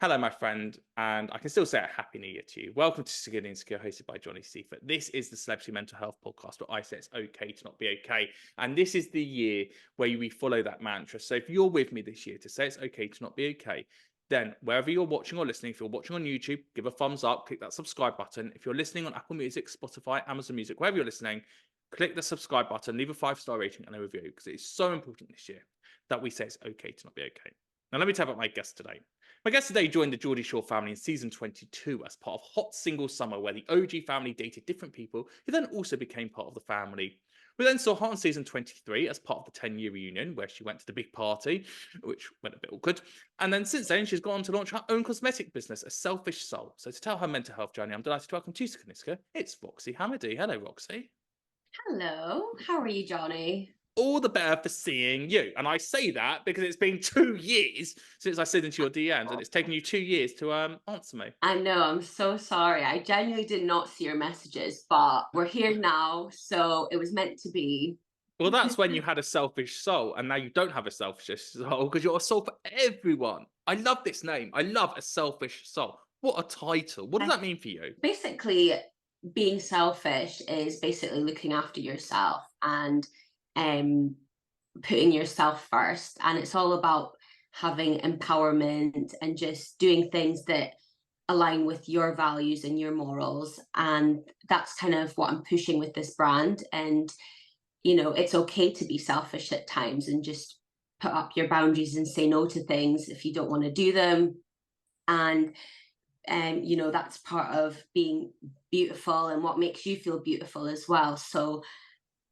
Hello, my friend, and I can still say a happy new year to you. Welcome to Security and Secure, hosted by Johnny Seifert. This is the Celebrity Mental Health Podcast where I say it's okay to not be okay. And this is the year where we follow that mantra. So if you're with me this year to say it's okay to not be okay, then wherever you're watching or listening, if you're watching on YouTube, give a thumbs up, click that subscribe button. If you're listening on Apple Music, Spotify, Amazon Music, wherever you're listening, click the subscribe button, leave a 5-star rating and a review because it is so important this year that we say it's okay to not be okay. Now, let me tell you about my guest today. My guest today joined the Geordie Shore family in season 22 as part of Hot Single Summer, where the OG family dated different people who then also became part of the family. We then saw her in season 23 as part of the 10-year reunion, where she went to the big party, which went a bit awkward. And then since then, she's gone on to launch her own cosmetic business, A Selfish Soul. So to tell her mental health journey, I'm delighted to welcome to Kaniska. It's Roxy Hamedi. Hello, Roxy. Hello, how are you, Johnny? All the better for seeing you. And I say that because it's been 2 years since I slid into your DMs, and it's taken you 2 years to answer me. I know, I'm so sorry. I genuinely did not see your messages, but we're here now, so it was meant to be. Well, that's when you had a selfish soul, and now you don't have a selfish soul because you're a soul for everyone. I love this name. I love A Selfish Soul. What a title. What does that mean for you? Basically, being selfish is basically looking after yourself and um, putting yourself first. And it's all about having empowerment and just doing things that align with your values and your morals. And that's kind of what I'm pushing with this brand. And it's okay to be selfish at times and just put up your boundaries and say no to things if you don't want to do them. And that's part of being beautiful and what makes you feel beautiful as well. So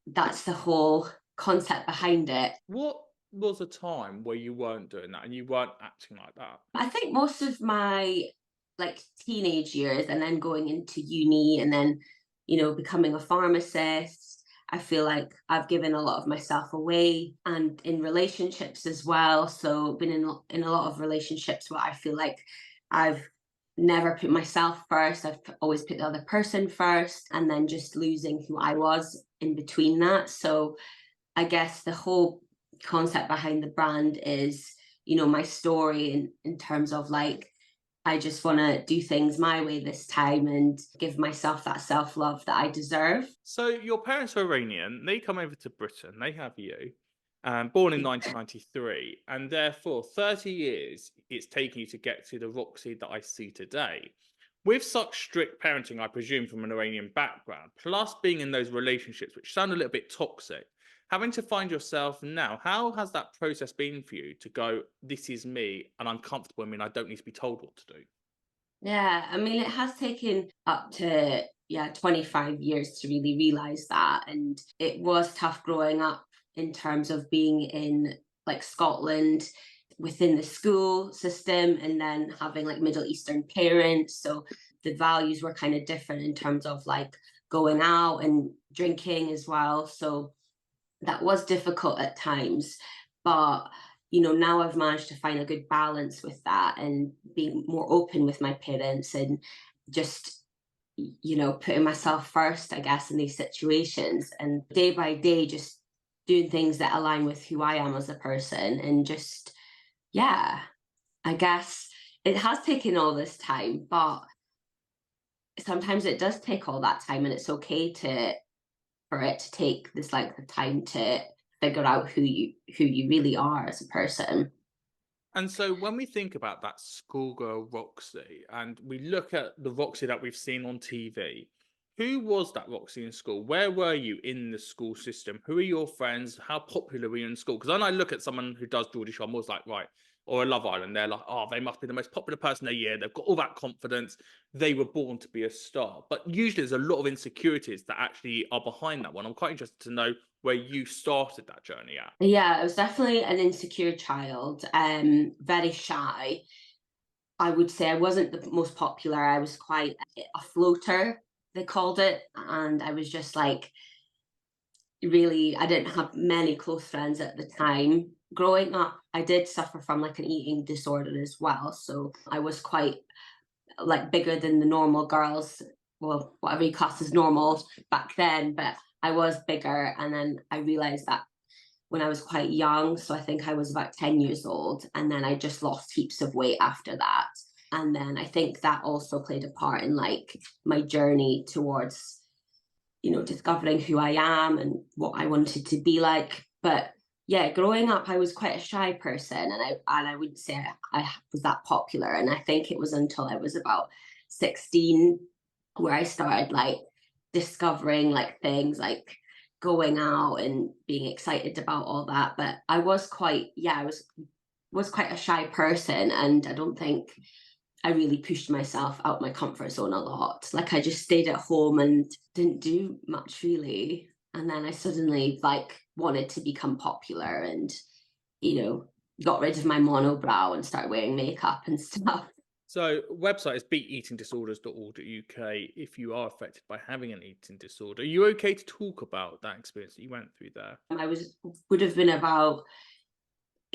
that's the whole concept behind it. What was a time where you weren't doing that and you weren't acting like that? I think most of my teenage years and then going into uni and then becoming a pharmacist, I feel like I've given a lot of myself away, and in relationships as well. So been in a lot of relationships where I feel like I've never put myself first. I've always put the other person first, and then just losing who I was in between that. So I guess the whole concept behind the brand is, my story in terms of I just want to do things my way this time and give myself that self-love that I deserve. So your parents are Iranian. They come over to Britain. They have you. Born in 1993, and therefore 30 years it's taken you to get to the Roxy that I see today. With such strict parenting, I presume, from an Iranian background, plus being in those relationships which sound a little bit toxic, having to find yourself now, how has that process been for you to go, this is me and I'm comfortable in me and I don't need to be told what to do? Yeah, I mean, it has taken up to 25 years to really realize that. And it was tough growing up in terms of being in Scotland within the school system and then having Middle Eastern parents. So the values were kind of different in terms of going out and drinking as well. So that was difficult at times. But now I've managed to find a good balance with that and being more open with my parents and just putting myself first, I guess, in these situations, and day by day just doing things that align with who I am as a person. And just, yeah, I guess it has taken all this time, but sometimes it does take all that time, and it's okay for it to take this length of time to figure out who you really are as a person. And so when we think about that schoolgirl Roxy and we look at the Roxy that we've seen on TV, who was that Roxy in school? Where were you in the school system? Who are your friends? How popular were you in school? Because when I look at someone who does Geordie Shore, I'm always like, right, or a Love Island, they're like, oh, they must be the most popular person in the year. They've got all that confidence. They were born to be a star. But usually there's a lot of insecurities that actually are behind that one. I'm quite interested to know where you started that journey at. Yeah, I was definitely an insecure child, very shy. I would say I wasn't the most popular. I was quite a floater, they called it. And I was just really, I didn't have many close friends at the time. Growing up, I did suffer from an eating disorder as well. So I was quite bigger than the normal girls. Well, whatever you class as normal back then, but I was bigger. And then I realized that when I was quite young. So I think I was about 10 years old. And then I just lost heaps of weight after that. And then I think that also played a part in like my journey towards, discovering who I am and what I wanted to be like. But yeah, growing up, I was quite a shy person, and I wouldn't say I was that popular. And I think it was until I was about 16 where I started like discovering like things like going out and being excited about all that. But I was quite, yeah, I was quite a shy person, and I don't think I really pushed myself out my comfort zone a lot. Like I just stayed at home and didn't do much really. And then I suddenly like wanted to become popular and, you know, got rid of my monobrow and started wearing makeup and stuff. So website is beateatingdisorders.org.uk if you are affected by having an eating disorder. Are you okay to talk about that experience that you went through there? I would have been about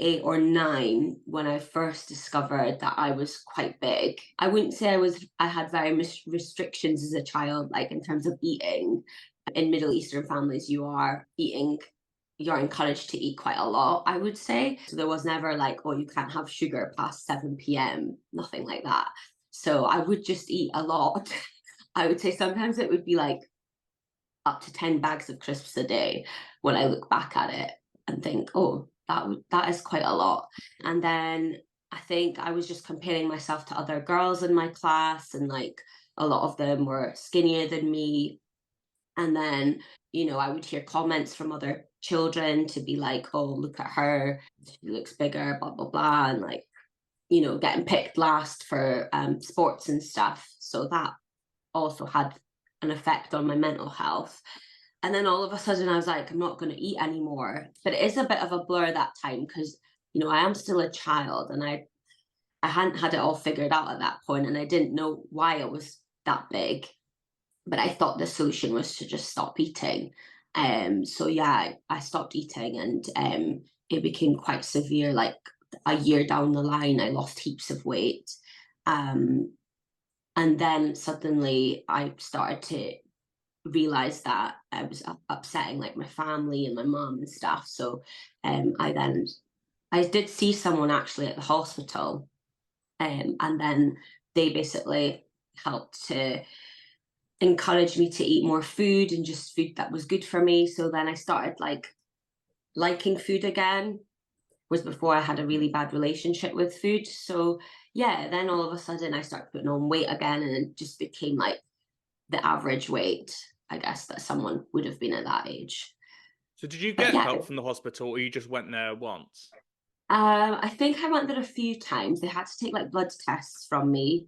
8 or 9 when I first discovered that I was quite big. I wouldn't say I had very restrictions as a child, like in terms of eating. In Middle Eastern families, you're encouraged to eat quite a lot, I would say. So there was never like, oh, you can't have sugar past 7 p.m., nothing like that. So I would just eat a lot. I would say sometimes it would be like up to 10 bags of crisps a day when I look back at it and think, oh, that is quite a lot. And then I think I was just comparing myself to other girls in my class, and like a lot of them were skinnier than me. And then, I would hear comments from other children to be like, oh, look at her, she looks bigger, blah, blah, blah. And like, getting picked last for sports and stuff. So that also had an effect on my mental health. And then all of a sudden I was like, I'm not going to eat anymore. But it is a bit of a blur that time because, I am still a child, and I hadn't had it all figured out at that point, and I didn't know why it was that big. But I thought the solution was to just stop eating. So yeah, I stopped eating, and it became quite severe. Like a year down the line, I lost heaps of weight. And then suddenly I started to realize that I was upsetting like my family and my mom and stuff. So I did see someone actually at the hospital, and then they basically helped to encourage me to eat more food and just food that was good for me. So then I started like liking food again. Was before I had a really bad relationship with food. So yeah, then all of a sudden I started putting on weight again, and it just became like the average weight, I guess, that someone would have been at that age. So did you But get yeah, help from the hospital, or you just went there once? I think I went there a few times. They had to take like blood tests from me,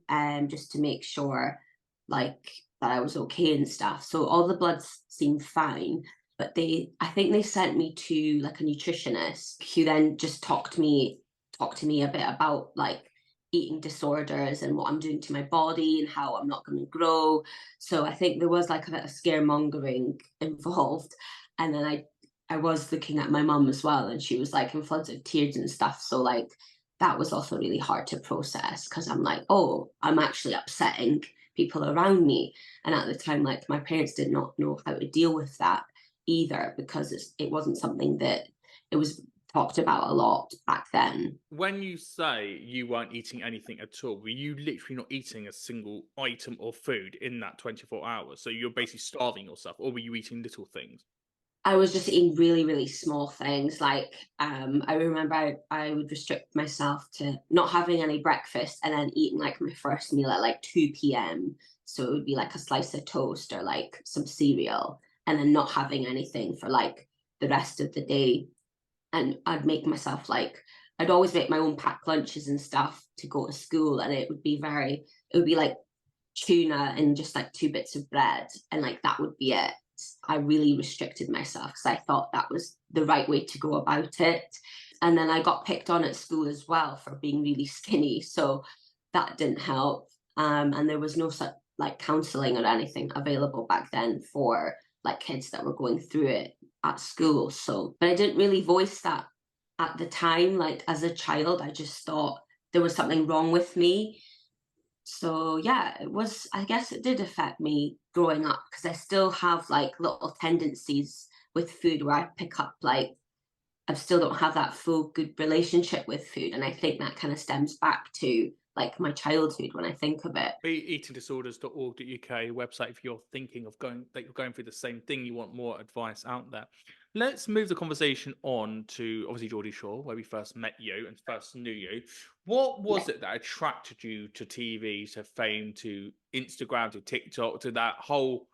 just to make sure like that I was okay and stuff. So all the bloods seemed fine. But I think they sent me to like a nutritionist who then just talked to me a bit about like eating disorders and what I'm doing to my body and how I'm not going to grow. So I think there was like a bit of scaremongering involved. And then I was looking at my mum as well, and she was like in floods of tears and stuff. So like that was also really hard to process because I'm like, oh, I'm actually upsetting people around me. And at the time, like my parents did not know how to deal with that either, because it wasn't something that it was talked about a lot back then. When you say you weren't eating anything at all, were you literally not eating a single item of food in that 24 hours? So you're basically starving yourself, or were you eating little things? I was just eating really, really small things. Like I remember I would restrict myself to not having any breakfast and then eating like my first meal at like 2 p.m. So it would be like a slice of toast or like some cereal, and then not having anything for like the rest of the day. And I'd make myself like, I'd always make my own packed lunches and stuff to go to school, and it would be like tuna and just like 2 bits of bread, and like that would be it. I really restricted myself because I thought that was the right way to go about it. And then I got picked on at school as well for being really skinny, so that didn't help. And there was no such like counselling or anything available back then for like kids that were going through it at school. So, but I didn't really voice that at the time. Like as a child, I just thought there was something wrong with me. So yeah, I guess it did affect me growing up because I still have like little tendencies with food where I pick up like I still don't have that full good relationship with food. And I think that kind of stems back to like my childhood when I think of it. Eatingdisorders.org.uk website if you're thinking of going through the same thing, you want more advice out there. Let's move the conversation on to obviously Geordie Shore, where we first met you and first knew you. What was it that attracted you to TV, to fame, to Instagram, to TikTok, to that whole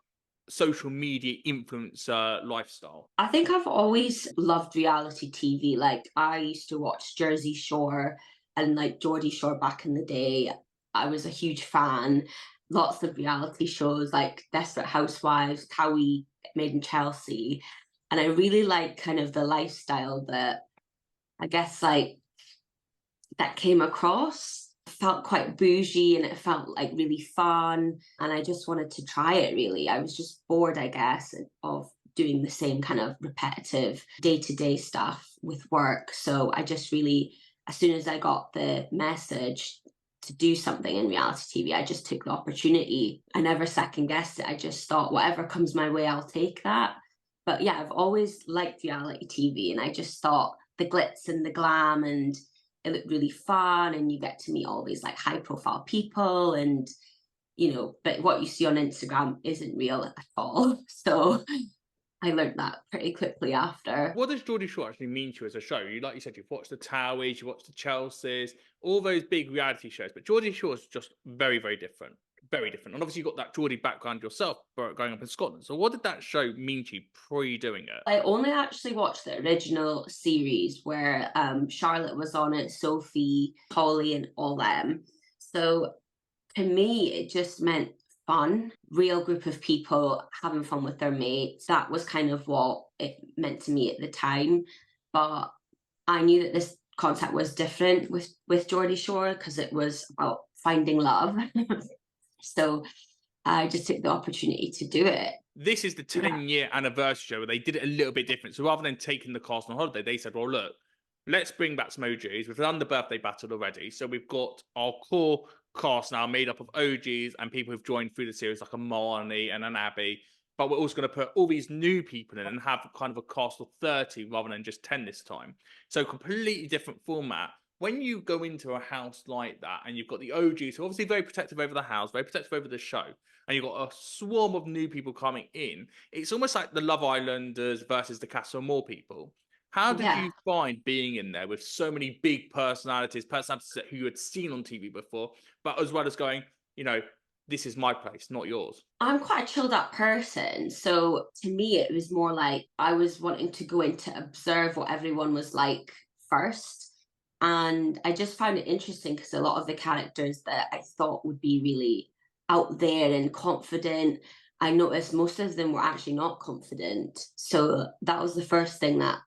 social media influencer lifestyle? I think I've always loved reality TV. Like I used to watch Jersey Shore and like Geordie Shore back in the day. I was a huge fan. Lots of reality shows like Desperate Housewives, Cowie, Made in Chelsea. And I really like kind of the lifestyle that I guess like that came across. It felt quite bougie and it felt like really fun. And I just wanted to try it really. I was just bored, I guess, of doing the same kind of repetitive day-to-day stuff with work. So I just really, as soon as I got the message to do something in reality TV, I just took the opportunity. I never second guessed it. I just thought, whatever comes my way, I'll take that. But yeah, I've always liked reality TV, and I just thought the glitz and the glam, and it looked really fun, and you get to meet all these like high profile people, and but what you see on Instagram isn't real at all. So I learned that pretty quickly after. What does Geordie Shore actually mean to you as a show? Like you said, you've watched the Towies, you watched the Chelseas, all those big reality shows, but Geordie Shore is just very, very different. Very different. And obviously, you've got that Geordie background yourself growing up in Scotland. So, what did that show mean to you pre doing it? I only actually watched the original series where Charlotte was on it, Sophie, Holly, and all them. So to me, it just meant fun, real group of people having fun with their mates. That was kind of what it meant to me at the time. But I knew that this concept was different with Geordie Shore because it was about finding love. So I just took the opportunity to do it. This is the 10-year anniversary show where they did it a little bit different. So, rather than taking the cast on holiday, they said, well, look, let's bring back some OGs. We've done the birthday battle already. So, we've got our core cast now made up of OGs and people who've joined through the series, like a Marnie and an Abby. But we're also going to put all these new people in and have kind of a cast of 30 rather than just 10 this time. So, completely different format. When you go into a house like that and you've got the OGs who are obviously very protective over the house, very protective over the show, and you've got a swarm of new people coming in, it's almost like the Love Islanders versus the Castle Moore people. How did Yeah. you find being in there with so many big personalities who you had seen on TV before, but as well as going, this is my place, not yours? I'm quite a chilled out person. So to me, it was more like I was wanting to go in to observe what everyone was like first. And I just found it interesting because a lot of the characters that I thought would be really out there and confident, I noticed most of them were actually not confident. So that was the first thing that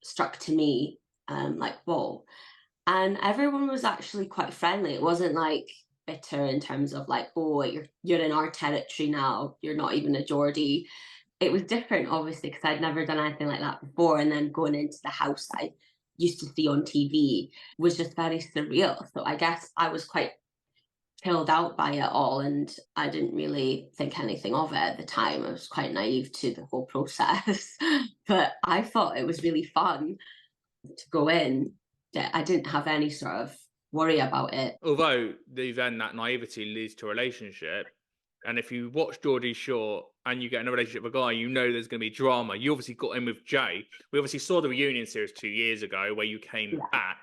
struck to me, like, whoa. And everyone was actually quite friendly. It wasn't like bitter in terms of like, oh, you're in our territory now. You're not even a Geordie. It was different, obviously, because I'd never done anything like that before. And then going into the house I used to see on TV was just very surreal. So I guess I was quite chilled out by it all, and I didn't really think anything of it at the time. I was quite naive to the whole process. But I thought it was really fun to go in. I didn't have any sort of worry about it. Although then that naivety leads to a relationship, and if you watch Geordie Shore and you get in a relationship with a guy, you know there's going to be drama. You obviously got in with Jay. We obviously saw the reunion series 2 years ago where you came Yeah. back.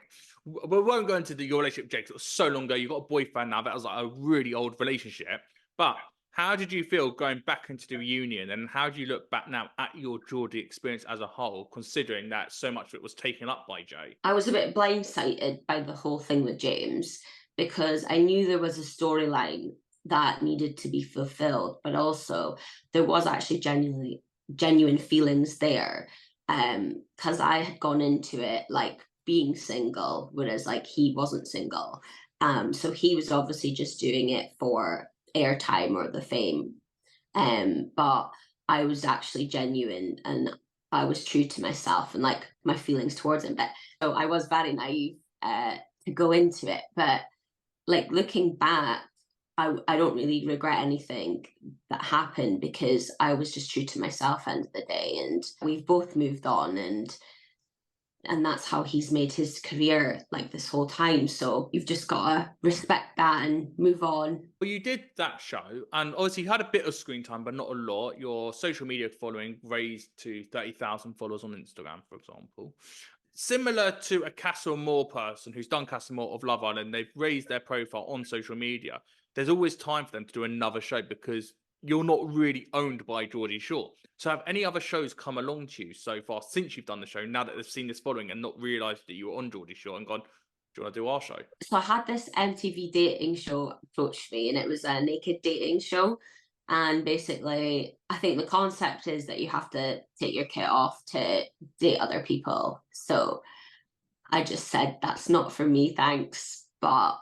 We won't go into your relationship with Jay because it was so long ago. You got a boyfriend now. That was like a really old relationship. But how did you feel going back into the reunion, and how do you look back now at your Geordie experience as a whole, considering that so much of it was taken up by Jay? I was a bit blindsided by the whole thing with James because I knew there was a storyline that needed to be fulfilled, but also there was actually genuine feelings there. Because I had gone into it like being single, whereas like he wasn't single. So he was obviously just doing it for airtime or the fame. But I was actually genuine and I was true to myself and like my feelings towards him. But so I was very naive to go into it. But like looking back, I don't really regret anything that happened because I was just true to myself end of the day. And we've both moved on, and And that's how he's made his career like this whole time. So you've just got to respect that and move on. Well, you did that show, and obviously you had a bit of screen time, but not a lot. Your social media following raised to 30,000 followers on Instagram, for example. Similar to a Castle Moore person who's done Castle Moore of Love Island, they've raised their profile on social media. There's always time for them to do another show because you're not really owned by Geordie Shore. So have any other shows come along to you so far since you've done the show, now that they've seen this following and not realised that you were on Geordie Shore and gone, do you want to do our show? So I had this MTV dating show approach me, and it was a naked dating show. And basically, I think the concept is that you have to take your kit off to date other people. So I just said, that's not for me, thanks, but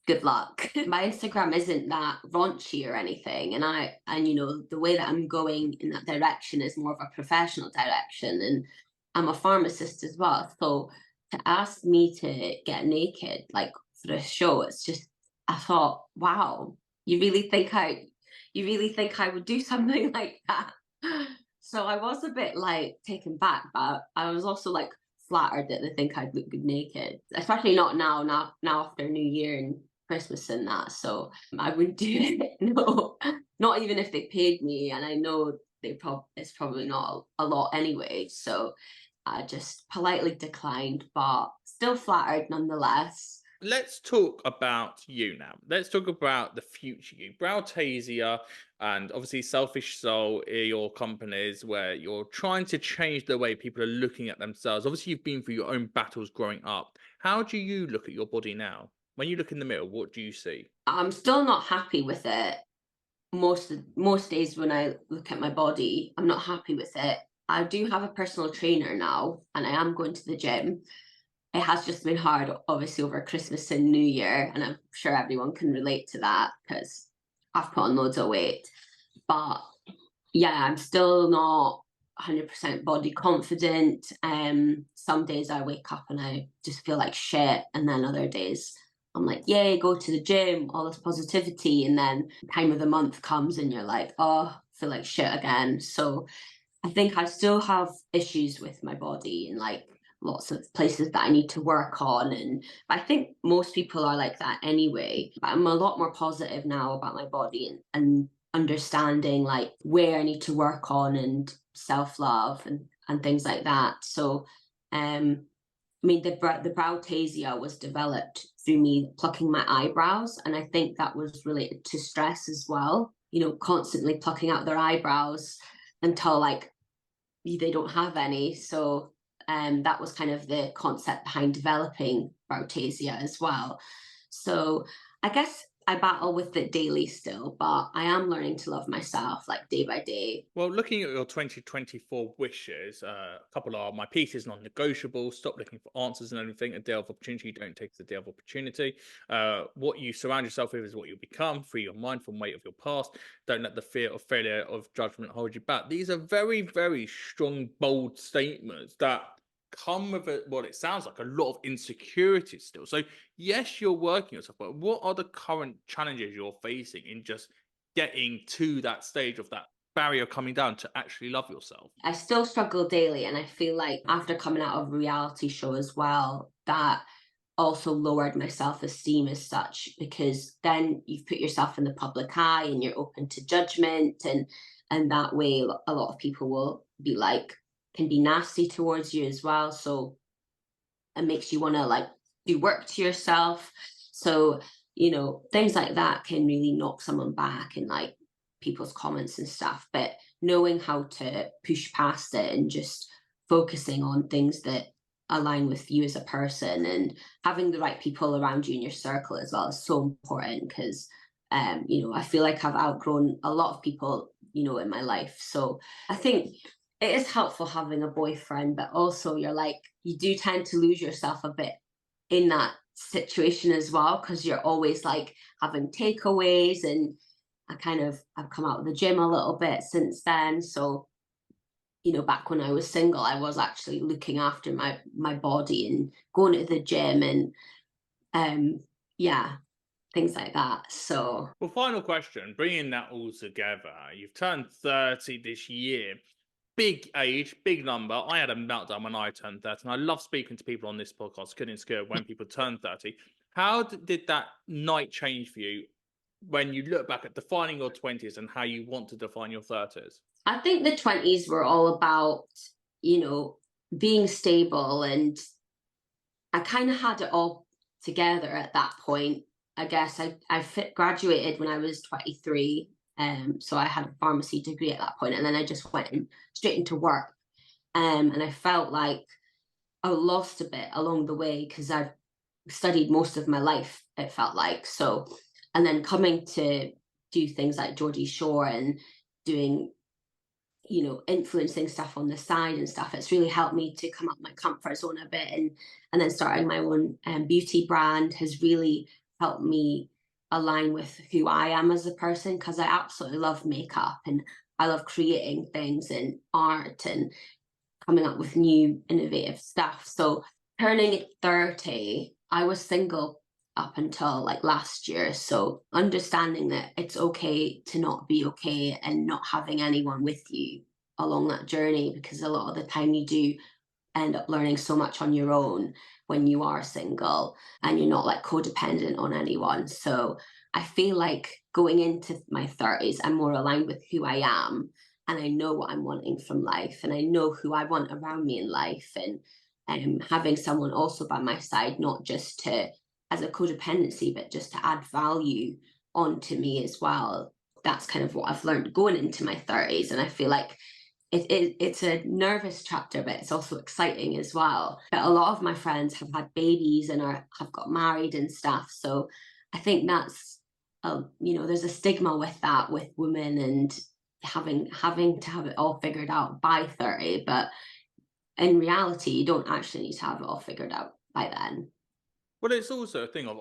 good luck. My Instagram isn't that raunchy or anything. And you know, the way that I'm going in that direction is more of a professional direction. And I'm a pharmacist as well. So to ask me to get naked, like for a show, it's just, I thought, wow, you really think I would do something like that? So I was a bit like taken back, but I was also like flattered that they think I'd look good naked, especially not now after New Year and Christmas and that. So I wouldn't do it. No, not even if they paid me, and I know it's probably not a lot anyway. So I just politely declined, but still flattered nonetheless. Let's talk about you now. Let's talk about the future you. Browtasia and obviously Selfish Soul are your companies where you're trying to change the way people are looking at themselves. Obviously, you've been through your own battles growing up. How do you look at your body now? When you look in the mirror, what do you see? I'm still not happy with it. Most days when I look at my body, I'm not happy with it. I do have a personal trainer now, and I am going to the gym. It has just been hard, obviously, over Christmas and New Year, and I'm sure everyone can relate to that because I've put on loads of weight. But yeah, I'm still not 100% body confident. Some days I wake up and I just feel like shit, and then other days I'm like, yay, go to the gym, all this positivity, and then time of the month comes and you're like, oh, I feel like shit again. So I think I still have issues with my body and like lots of places that I need to work on. And I think most people are like that anyway. But I'm a lot more positive now about my body and understanding like where I need to work on and self-love and things like that. So I mean the Browtasia was developed through me plucking my eyebrows. And I think that was related to stress as well. You know, constantly plucking out their eyebrows until like they don't have any. So that was kind of the concept behind developing Browtasia as well. So I guess I battle with it daily still, but I am learning to love myself like day by day. Well, looking at your 2024 wishes, a couple are my peace is non-negotiable. Stop looking for answers and anything. A deal of opportunity, don't take the deal of opportunity. What you surround yourself with is what you become. Free your mind from weight of your past. Don't let the fear of failure of judgment hold you back. These are very, very strong, bold statements that come with what it sounds like a lot of insecurity still. So yes, you're working yourself, but what are the current challenges you're facing in just getting to that stage of that barrier coming down to actually love yourself? I still struggle daily, and I feel like after coming out of a reality show as well, that also lowered my self-esteem as such, because then you've put yourself in the public eye and you're open to judgment, and that way a lot of people will be like, can be nasty towards you as well. So it makes you want to like do work to yourself. So you know, things like that can really knock someone back in like people's comments and stuff. But knowing how to push past it and just focusing on things that align with you as a person, and having the right people around you in your circle as well is so important. Because you know, I feel like I've outgrown a lot of people, you know, in my life. So I think it is helpful having a boyfriend, but also you're like, you do tend to lose yourself a bit in that situation as well, because you're always like having takeaways. And I've come out of the gym a little bit since then. So you know, back when I was single, I was actually looking after my body and going to the gym and um yeah, things like that. So Well, final question, bringing that all together, you've turned 30 this year. big age, big number. I had a meltdown when I turned 30, and I love speaking to people on this podcast, Good and Scared, when people turn 30. How did that night change for you when you look back at defining your 20s and how you want to define your 30s? I think the 20s were all about, you know, being stable, and I kind of had it all together at that point. I guess graduated when I was 23. So I had a pharmacy degree at that point, and then I just went straight into work. And I felt like I lost a bit along the way because I've studied most of my life, it felt like. So, and then coming to do things like Geordie Shore and doing, you know, influencing stuff on the side and stuff, it's really helped me to come up my comfort zone a bit. And then starting my own beauty brand has really helped me align with who I am as a person, because I absolutely love makeup and I love creating things and art and coming up with new innovative stuff. So turning 30, I was single up until like last year. So understanding that it's okay to not be okay and not having anyone with you along that journey, because a lot of the time you do end up learning so much on your own when you are single and you're not like codependent on anyone. So I feel like going into my 30s, I'm more aligned with who I am, and I know what I'm wanting from life, and I know who I want around me in life. And having someone also by my side, not just to as a codependency, but just to add value onto me as well. That's kind of what I've learned going into my 30s. And I feel like it's a nervous chapter, but it's also exciting as well. But a lot of my friends have had babies and have got married and stuff. So I think that's, you know, there's a stigma with that, with women and having to have it all figured out by 30. But in reality, you don't actually need to have it all figured out by then. Well, it's also a thing of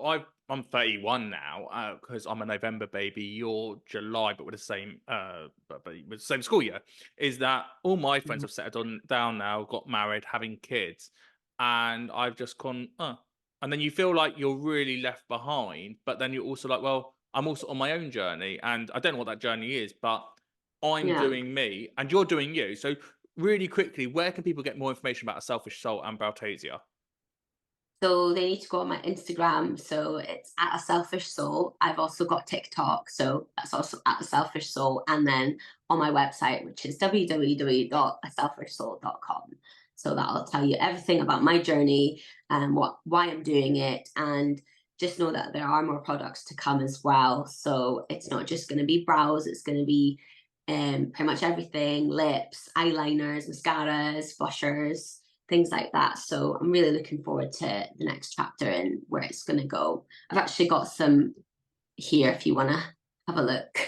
I'm 31 now because I'm a November baby. You're July, but with the same but with the same school year. Is that all my friends Mhm. have settled down now, got married, having kids, and I've just gone, and then you feel like you're really left behind, but then you're also like, well, I'm also on my own journey, and I don't know what that journey is, but I'm Yeah. doing me, and you're doing you. So really quickly, where can people get more information about A Selfish Soul and Browtasia? So they need to go on my Instagram. So it's at a selfish soul. I've also got TikTok. So that's also at a selfish soul. And then on my website, which is www.aselfishsoul.com. So that'll tell you everything about my journey and why I'm doing it. And just know that there are more products to come as well. So it's not just going to be brows, it's going to be pretty much everything: lips, eyeliners, mascaras, blushers, things like that. So I'm really looking forward to the next chapter and where it's going to go. I've actually got some here if you want to have a look.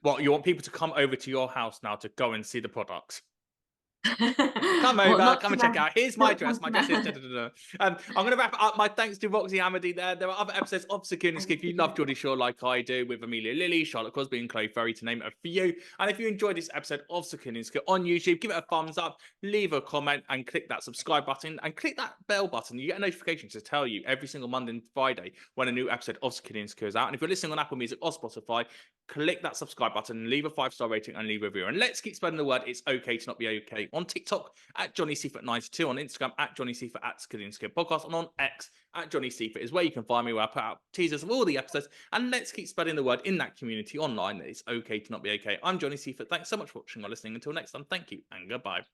What, you want people to come over to your house now to go and see the products? Come Well, over, not come to and check my, out. Here's my don't address. come My to address is. my. I'm going to wrap up. My thanks to Roxy Hamedi there. There are other episodes of Secure and Skip. If you love Geordie Shore like I do, with Amelia Lilly, Charlotte Crosby, and Chloe Ferry, to name a few. And if you enjoyed this episode of Secure and Skip on YouTube, give it a thumbs up, leave a comment, and click that subscribe button and click that bell button. You get a notification to tell you every single Monday and Friday when a new episode of Secure and Skip is out. And if you're listening on Apple Music or Spotify, click that subscribe button, leave a 5-star rating, and leave a review. And let's keep spreading the word. It's okay to not be okay. On TikTok at Johnny Seifert 92, on Instagram at Johnny Seifert at Skilling Skill Podcast, and on X at Johnny Seifert is where you can find me, where I put out teasers of all the episodes. And let's keep spreading the word in that community online that it's okay to not be okay. I'm Johnny Seifert. Thanks so much for watching or listening. Until next time, thank you and goodbye.